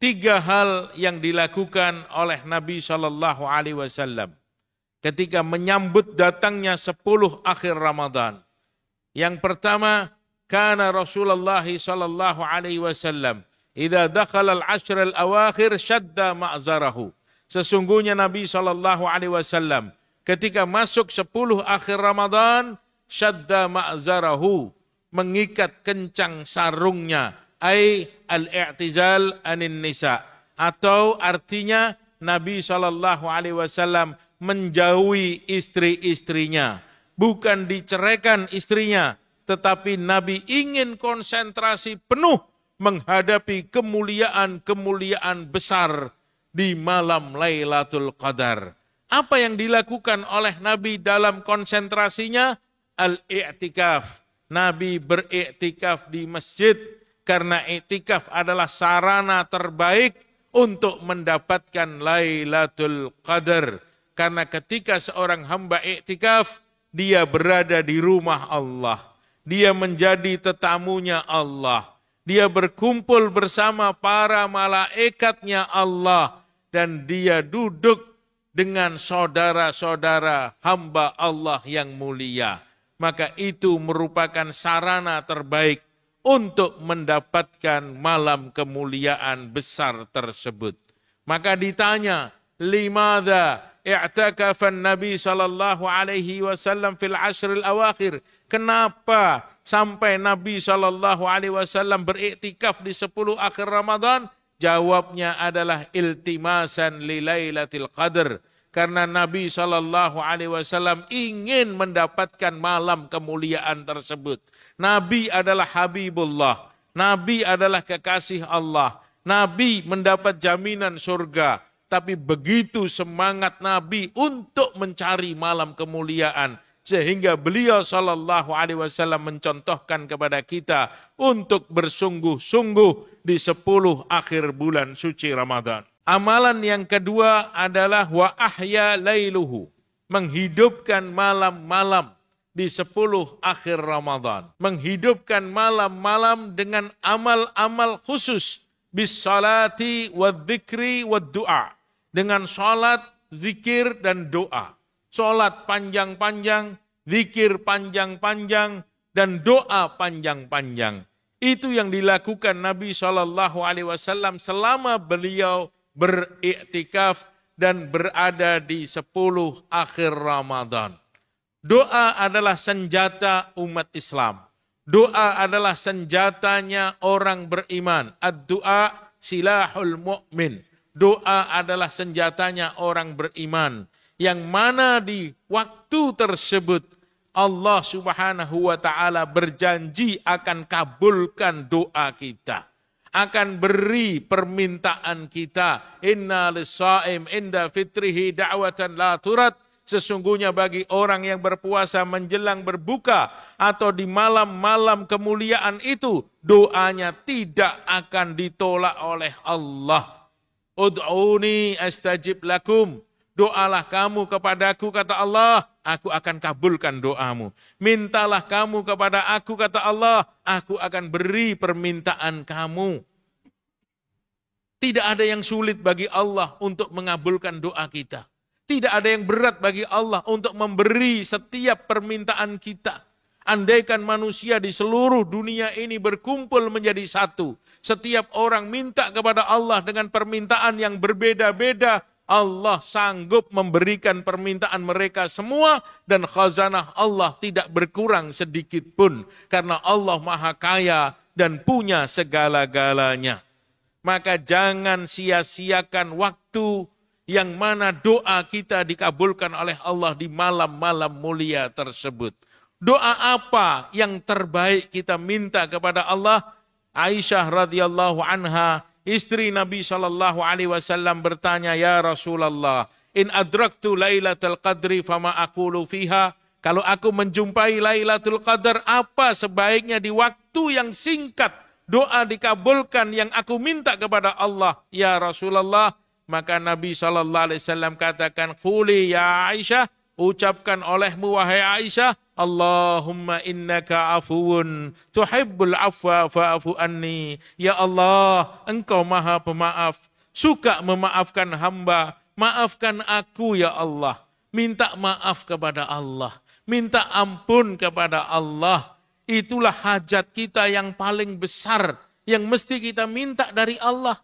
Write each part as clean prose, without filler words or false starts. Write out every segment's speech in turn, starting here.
tiga hal yang dilakukan oleh Nabi Shallallahu Alaihi Wasallam ketika menyambut datangnya 10 akhir Ramadan. Yang pertama, kana Rasulullah Shallallahu Alaihi Wasallam idza dakhala al-ashr al-awakhir shadda ma'zarahu. Sesungguhnya Nabi Shallallahu Alaihi Wasallam ketika masuk 10 akhir Ramadan, shadda ma'zarahu, mengikat kencang sarungnya, ai al-i'tizal anin nisa, atau artinya Nabi Shallallahu Alaihi Wasallam menjauhi istri-istrinya, bukan diceraikan istrinya, tetapi Nabi ingin konsentrasi penuh menghadapi kemuliaan-kemuliaan besar di malam Lailatul Qadar. Apa yang dilakukan oleh Nabi dalam konsentrasinya? Al-i'tikaf. Nabi beriktikaf di masjid karena i'tikaf adalah sarana terbaik untuk mendapatkan Lailatul Qadar. Karena ketika seorang hamba i'tikaf, dia berada di rumah Allah. Dia menjadi tetamunya Allah. Dia berkumpul bersama para malaikatnya Allah. Dan dia duduk dengan saudara-saudara hamba Allah yang mulia. Maka itu merupakan sarana terbaik untuk mendapatkan malam kemuliaan besar tersebut. Maka ditanya, limadha i'takafan Nabi sallallahu alaihi wasallam fil ashril awakhir? Kenapa sampai Nabi sallallahu alaihi wasallam beriktikaf di 10 akhir Ramadan? Jawabnya adalah iltimasan li Lailatul Qadar. Karena Nabi sallallahu alaihi wasallam ingin mendapatkan malam kemuliaan tersebut. Nabi adalah Habibullah. Nabi adalah kekasih Allah. Nabi mendapat jaminan surga. Tapi begitu semangat Nabi untuk mencari malam kemuliaan, sehingga beliau sallallahu alaihi wasallam mencontohkan kepada kita untuk bersungguh-sungguh di 10 akhir bulan suci Ramadan. Amalan yang kedua adalah wa ahya lailuhu, menghidupkan malam-malam di 10 akhir Ramadan. Menghidupkan malam-malam dengan amal-amal khusus, bis salati wad dzikri wad du'a. Dengan sholat, zikir, dan doa. Sholat panjang-panjang, zikir panjang-panjang, dan doa panjang-panjang. Itu yang dilakukan Nabi SAW selama beliau beriktikaf dan berada di 10 akhir Ramadan. Doa adalah senjata umat Islam. Doa adalah senjatanya orang beriman. Ad-du'a silahul mu'min. Doa adalah senjatanya orang beriman. Yang mana di waktu tersebut Allah subhanahu wa ta'ala berjanji akan kabulkan doa kita. Akan beri permintaan kita. Inna lis-sha'im inda fitrihi da'watan la turat. Sesungguhnya bagi orang yang berpuasa menjelang berbuka atau di malam-malam kemuliaan itu, doanya tidak akan ditolak oleh Allah. Ud'uni astajib lakum. Doalah kamu kepadaku, kata Allah, aku akan kabulkan doamu. Mintalah kamu kepada aku, kata Allah, aku akan beri permintaan kamu. Tidak ada yang sulit bagi Allah untuk mengabulkan doa kita. Tidak ada yang berat bagi Allah untuk memberi setiap permintaan kita. Andaikan manusia di seluruh dunia ini berkumpul menjadi satu. Setiap orang minta kepada Allah dengan permintaan yang berbeda-beda. Allah sanggup memberikan permintaan mereka semua. Dan khazanah Allah tidak berkurang sedikit pun. Karena Allah maha kaya dan punya segala-galanya. Maka jangan sia-siakan waktu yang mana doa kita dikabulkan oleh Allah di malam-malam mulia tersebut. Doa apa yang terbaik kita minta kepada Allah? Aisyah radhiyallahu anha, istri Nabi sallallahu alaihi wasallam bertanya, "Ya Rasulullah, in adraktu Lailatul Qadri fama aqulu fiha?" Kalau aku menjumpai Lailatul Qadar, apa sebaiknya di waktu yang singkat doa dikabulkan yang aku minta kepada Allah, ya Rasulullah? Maka Nabi sallallahu alaihi wasallam katakan, "Quli ya Aisyah, ucapkan olehmu wahai Aisyah, Allahumma innaka afuun tuhibbul afwa fa'fu anni. Ya Allah, engkau maha pemaaf, suka memaafkan hamba, maafkan aku ya Allah. Minta maaf kepada Allah, minta ampun kepada Allah. Itulah hajat kita yang paling besar, yang mesti kita minta dari Allah.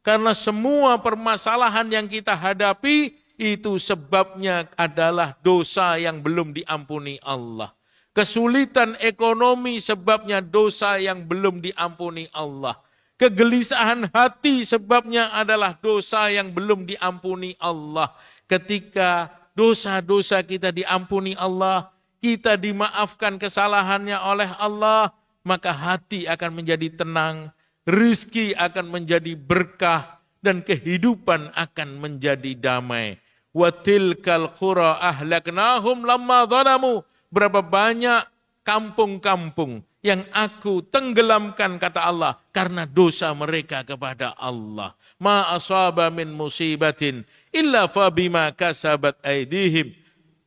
Karena semua permasalahan yang kita hadapi, itu sebabnya adalah dosa yang belum diampuni Allah. Kesulitan ekonomi sebabnya dosa yang belum diampuni Allah. Kegelisahan hati sebabnya adalah dosa yang belum diampuni Allah. Ketika dosa-dosa kita diampuni Allah, kita dimaafkan kesalahannya oleh Allah, maka hati akan menjadi tenang, rizki akan menjadi berkah, dan kehidupan akan menjadi damai. Wa tilkal qura ahlaknahum lamma zalamu. Berapa banyak kampung-kampung yang aku tenggelamkan, kata Allah, karena dosa mereka kepada Allah. Ma asaba min musibatin illa fa bima kasabat aydihim.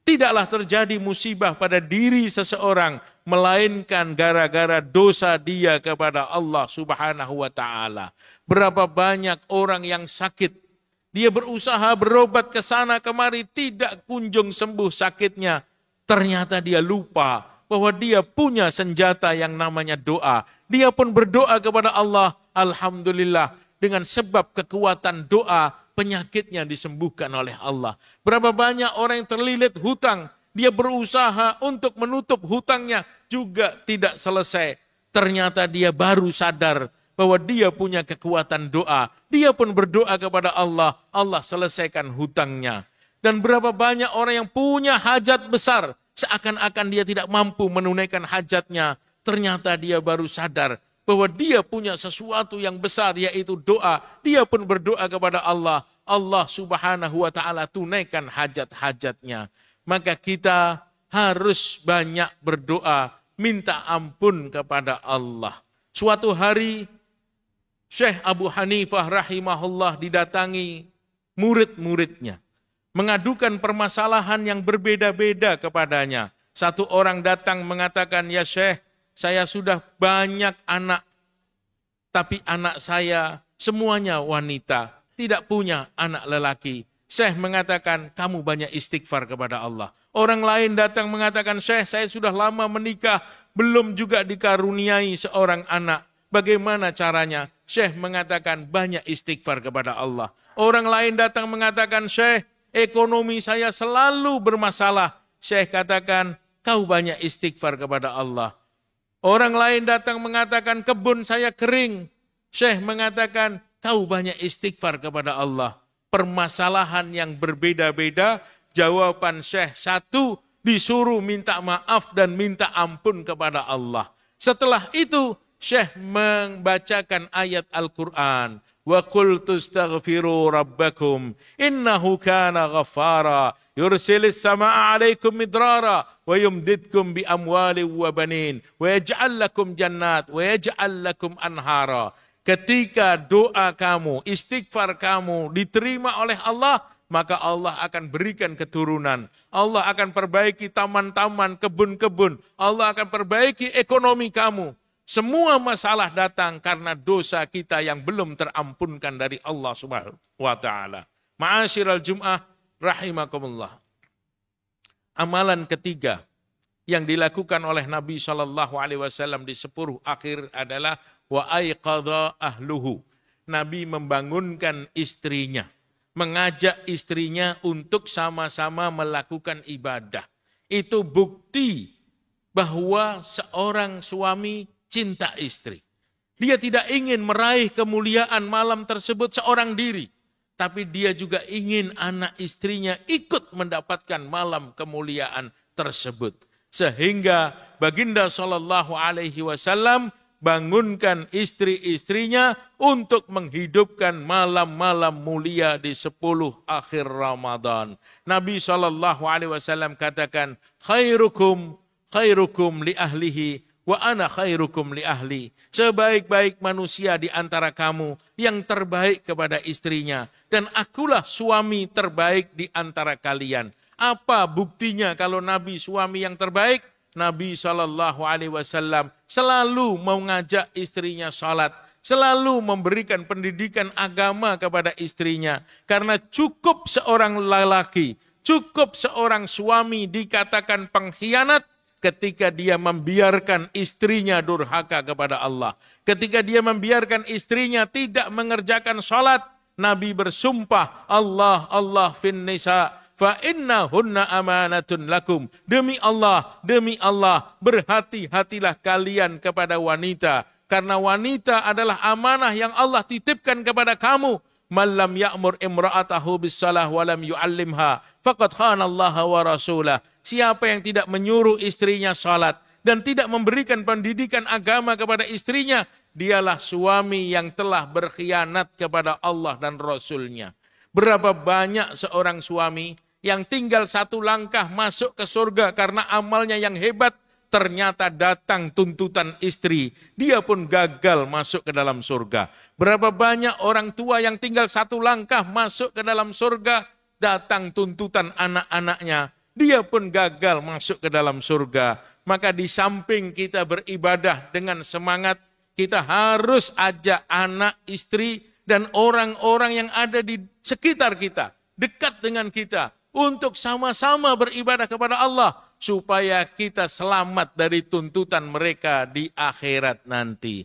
Tidaklah terjadi musibah pada diri seseorang melainkan gara-gara dosa dia kepada Allah Subhanahu wa taala. Berapa banyak orang yang sakit, dia berusaha berobat ke sana kemari, tidak kunjung sembuh sakitnya. Ternyata dia lupa bahwa dia punya senjata yang namanya doa. Dia pun berdoa kepada Allah. Alhamdulillah, dengan sebab kekuatan doa, penyakitnya disembuhkan oleh Allah. Berapa banyak orang yang terlilit hutang, dia berusaha untuk menutup hutangnya, juga tidak selesai. Ternyata dia baru sadar bahwa dia punya kekuatan doa. Dia pun berdoa kepada Allah, Allah selesaikan hutangnya. Dan berapa banyak orang yang punya hajat besar, seakan-akan dia tidak mampu menunaikan hajatnya. Ternyata dia baru sadar bahwa dia punya sesuatu yang besar, yaitu doa. Dia pun berdoa kepada Allah, Allah Subhanahu wa taala tunaikan hajat-hajatnya. Maka kita harus banyak berdoa, minta ampun kepada Allah. Suatu hari Syekh Abu Hanifah rahimahullah didatangi murid-muridnya, mengadukan permasalahan yang berbeda-beda kepadanya. Satu orang datang mengatakan, ya Syekh, saya sudah banyak anak, tapi anak saya semuanya wanita, tidak punya anak lelaki. Syekh mengatakan, kamu banyak istighfar kepada Allah. Orang lain datang mengatakan, Syekh, saya sudah lama menikah, belum juga dikaruniai seorang anak. Bagaimana caranya? Syekh mengatakan, banyak istighfar kepada Allah. Orang lain datang mengatakan, Syekh, ekonomi saya selalu bermasalah. Syekh katakan, kau banyak istighfar kepada Allah. Orang lain datang mengatakan, kebun saya kering. Syekh mengatakan, kau banyak istighfar kepada Allah. Permasalahan yang berbeda-beda, jawaban Syekh satu, disuruh minta maaf dan minta ampun kepada Allah. Setelah itu, Syekh membacakan ayat Al-Quran. Wa qultu astaghfiru rabbakum innahu kana ghaffara yursilis samaa'a 'alaikum midrara wa yumdidkum bi amwalin wa banin wa yaj'al lakum jannat wa yaj'al lakum anhara. Ketika doa kamu, istighfar kamu diterima oleh Allah, maka Allah akan berikan keturunan. Allah akan perbaiki taman-taman, kebun-kebun. Allah akan perbaiki ekonomi kamu. Semua masalah datang karena dosa kita yang belum terampunkan dari Allah Subhanahu wa taala. Ma'asyiral Jum'ah rahimakumullah. Amalan ketiga yang dilakukan oleh Nabi SAW di 10 akhir adalah wa aiqadha ahluhu. Nabi membangunkan istrinya, mengajak istrinya untuk sama-sama melakukan ibadah. Itu bukti bahwa seorang suami cinta istri. Dia tidak ingin meraih kemuliaan malam tersebut seorang diri, tapi dia juga ingin anak istrinya ikut mendapatkan malam kemuliaan tersebut. Sehingga Baginda Shallallahu Alaihi Wasallam bangunkan istri-istrinya untuk menghidupkan malam-malam mulia di 10 akhir Ramadan. Nabi Shallallahu Alaihi Wasallam katakan, khairukum li ahlihi wa ana khairukum li ahli. Sebaik-baik manusia di antara kamu yang terbaik kepada istrinya, dan akulah suami terbaik di antara kalian. Apa buktinya kalau Nabi suami yang terbaik? Nabi SAW selalu mengajak istrinya salat, selalu memberikan pendidikan agama kepada istrinya. Karena cukup seorang lelaki, cukup seorang suami dikatakan pengkhianat ketika dia membiarkan istrinya durhaka kepada Allah. Ketika dia membiarkan istrinya tidak mengerjakan salat, Nabi bersumpah, Allah fin nisa, fa innahunna amanatun lakum. Demi Allah, berhati-hatilah kalian kepada wanita. Karena wanita adalah amanah yang Allah titipkan kepada kamu. Man lam ya'mur imra'atahu bis-salah wa lam yu'allimha, faqad khana Allah wa rasulah. Siapa yang tidak menyuruh istrinya salat dan tidak memberikan pendidikan agama kepada istrinya, dialah suami yang telah berkhianat kepada Allah dan Rasulnya. Berapa banyak seorang suami yang tinggal satu langkah masuk ke surga karena amalnya yang hebat, ternyata datang tuntutan istri, dia pun gagal masuk ke dalam surga. Berapa banyak orang tua yang tinggal satu langkah masuk ke dalam surga, datang tuntutan anak-anaknya, dia pun gagal masuk ke dalam surga. Maka di samping kita beribadah dengan semangat, kita harus ajak anak, istri, dan orang-orang yang ada di sekitar kita, dekat dengan kita, untuk sama-sama beribadah kepada Allah, supaya kita selamat dari tuntutan mereka di akhirat nanti.